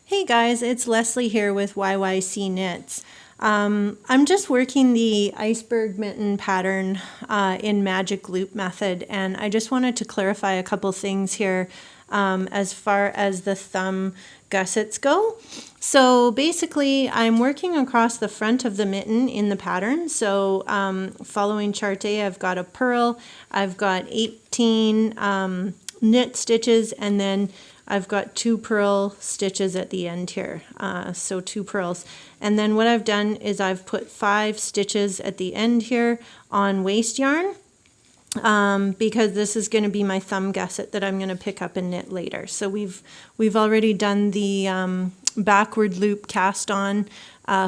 Hey guys, it's Leslie here with YYC Knits. I'm just working the Iceberg Mitten pattern in magic loop method, and I just wanted to clarify a couple things here as far as the thumb gussets go. So basically I'm working across the front of the mitten in the pattern. So following chart A, I've got a purl, I've got 18 knit stitches, and then I've got 2 purl stitches at the end here, so 2 purls. And then what I've done is I've put 5 stitches at the end here on waste yarn because this is going to be my thumb gusset that I'm going to pick up and knit later. So we've already done the backward loop cast on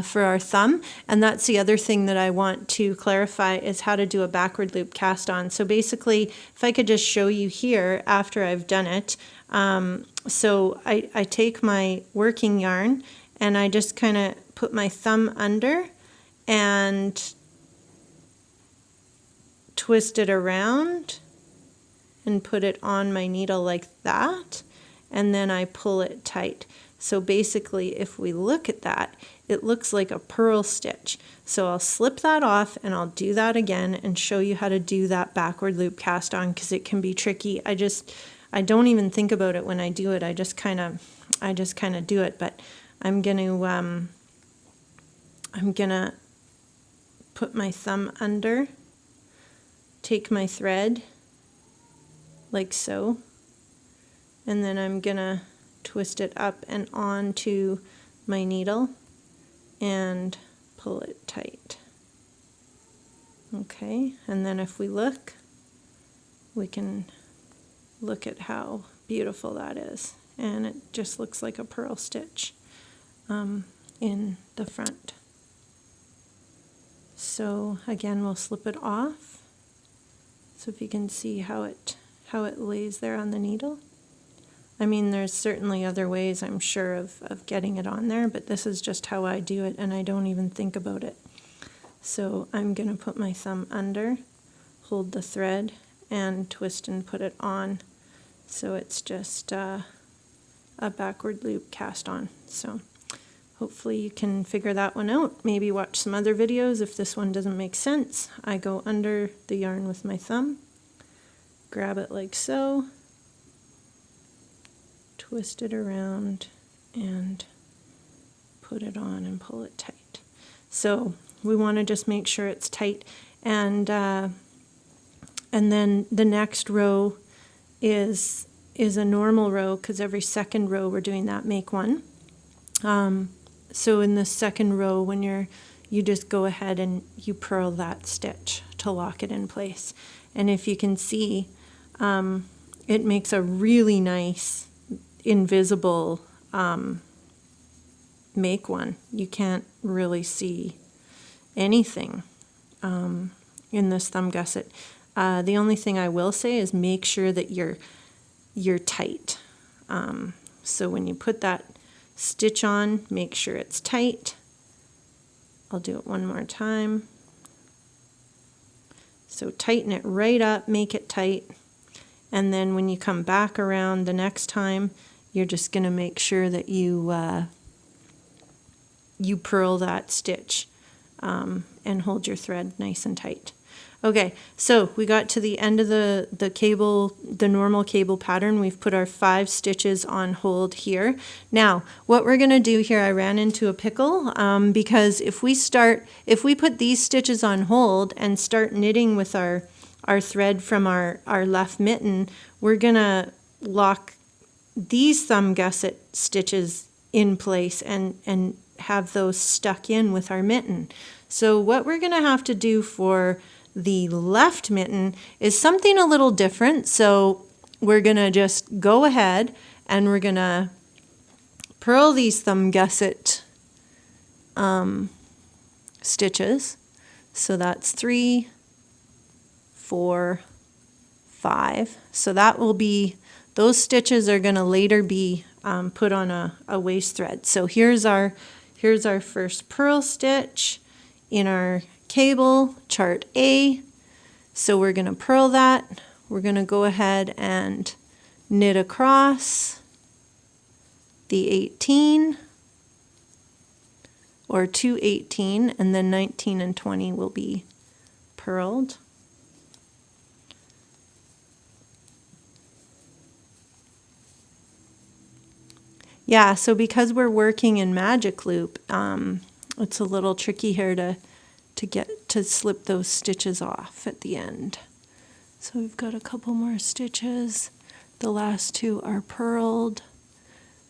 for our thumb, and that's the other thing that I want to clarify is how to do a backward loop cast on. So basically, if I could just show you here after I've done it. So I take my working yarn and I just kind of put my thumb under and twist it around and put it on my needle like that, and then I pull it tight. So basically, if we look at that, it looks like a purl stitch. So I'll slip that off and I'll do that again and show you how to do that backward loop cast on, because it can be tricky. I don't even think about it when I do it. I just kind of do it. But I'm gonna put my thumb under, take my thread like so, and then I'm gonna twist it up and onto my needle and pull it tight. Okay, and then if we look, we can look at how beautiful that is, and it just looks like a purl stitch in the front. So again, we'll slip it off, so if you can see how it lays there on the needle. I mean, there's certainly other ways, I'm sure, of getting it on there, but this is just how I do it, and I don't even think about it. So I'm going to put my thumb under, hold the thread, and twist and put it on. So it's just a backward loop cast on. So hopefully you can figure that one out. Maybe watch some other videos if this one doesn't make sense. I go under the yarn with my thumb, grab it like so, twist it around, and put it on and pull it tight. So we want to just make sure it's tight, and then the next row is a normal row, because every second row we're doing that make one. So in the second row, when you just go ahead and you purl that stitch to lock it in place. And if you can see, it makes a really nice invisible make one. You can't really see anything in this thumb gusset. The only thing I will say is make sure that you're tight. So when you put that stitch on, make sure it's tight. I'll do it one more time. So tighten it right up, make it tight, and then when you come back around the next time, you're just going to make sure that you purl that stitch and hold your thread nice and tight. Okay, so we got to the end of the cable, the normal cable pattern. We've put our 5 stitches on hold here. Now, what we're going to do here, I ran into a pickle because if we put these stitches on hold and start knitting with our thread from our left mitten, we're going to lock these thumb gusset stitches in place and have those stuck in with our mitten. So what we're going to have to do for the left mitten is something a little different. So we're going to just go ahead and we're going to purl these thumb gusset stitches. So that's 3, 4, 5. So that will be, those stitches are going to later be put on a waist thread. So here's our first purl stitch in our cable, chart A. So we're going to purl that. We're going to go ahead and knit across, the 18 or 218, and then 19 and 20 will be purled. Yeah, so because we're working in magic loop, it's a little tricky here to get to slip those stitches off at the end. So we've got a couple more stitches. The last two are purled.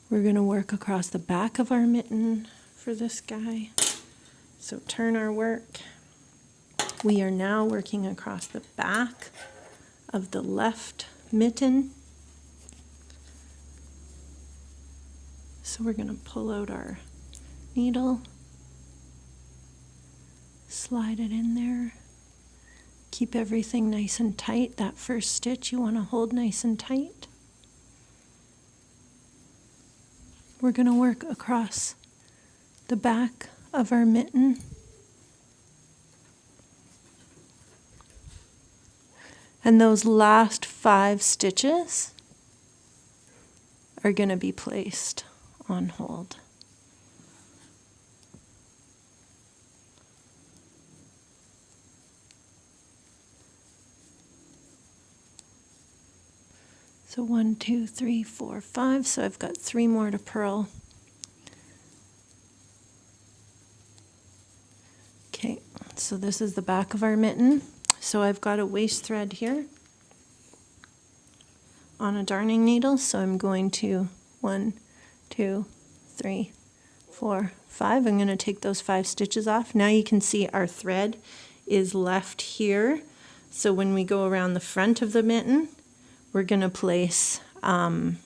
We're going to work across the back of our mitten for this guy. So turn our work. We are now working across the back of the left mitten. So we're going to pull out our needle, slide it in there, keep everything nice and tight. That first stitch you want to hold nice and tight. We're going to work across the back of our mitten. And those last 5 stitches are going to be placed on hold. So 1, 2, 3, 4, 5. So I've got 3 more to purl. Okay, so this is the back of our mitten. So I've got a waste thread here on a darning needle. So I'm going to 1, 2, 3, 4, 5. I'm going to take those 5 stitches off. Now you can see our thread is left here. So when we go around the front of the mitten, we're going to place the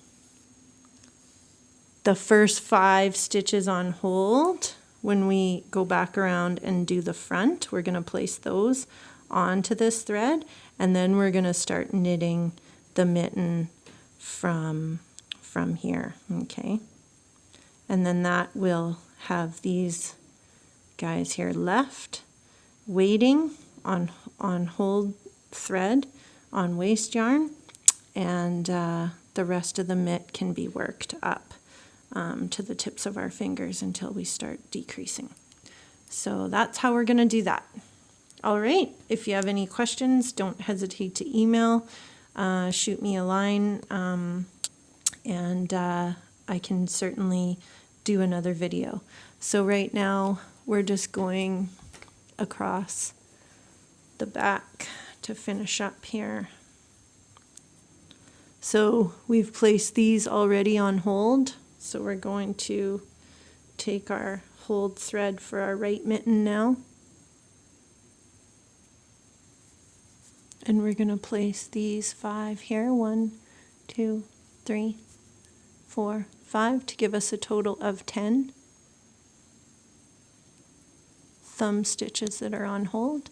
first 5 stitches on hold. When we go back around and do the front, we're going to place those onto this thread, and then we're going to start knitting the mitten from here, okay? And then that will have these guys here left, waiting on hold thread on waste yarn, and the rest of the mitt can be worked up to the tips of our fingers until we start decreasing. So that's how we're going to do that. All right, if you have any questions, don't hesitate to email, shoot me a line, and I can certainly do another video. So right now we're just going across the back to finish up here. So we've placed these already on hold. So we're going to take our hold thread for our right mitten now. And we're going to place these 5 here, 1, 2, 3, 4, 5, to give us a total of 10 thumb stitches that are on hold.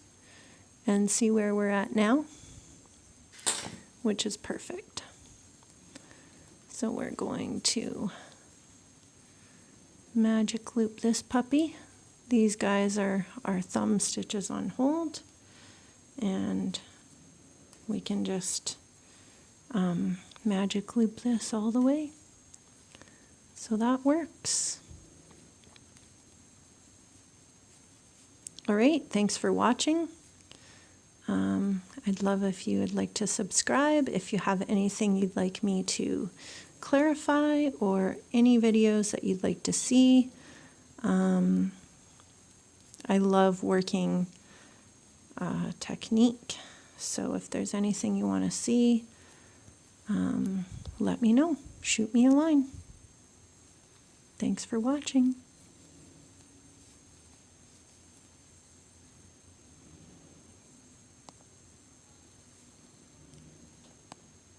And see where we're at now, which is perfect. So we're going to magic loop this puppy. These guys are our thumb stitches on hold, and we can just magic loop this all the way. So that works. All right, thanks for watching. I'd love if you would like to subscribe. If you have anything you'd like me to clarify or any videos that you'd like to see. I love working technique, so if there's anything you want to see, let me know. Shoot me a line. Thanks for watching.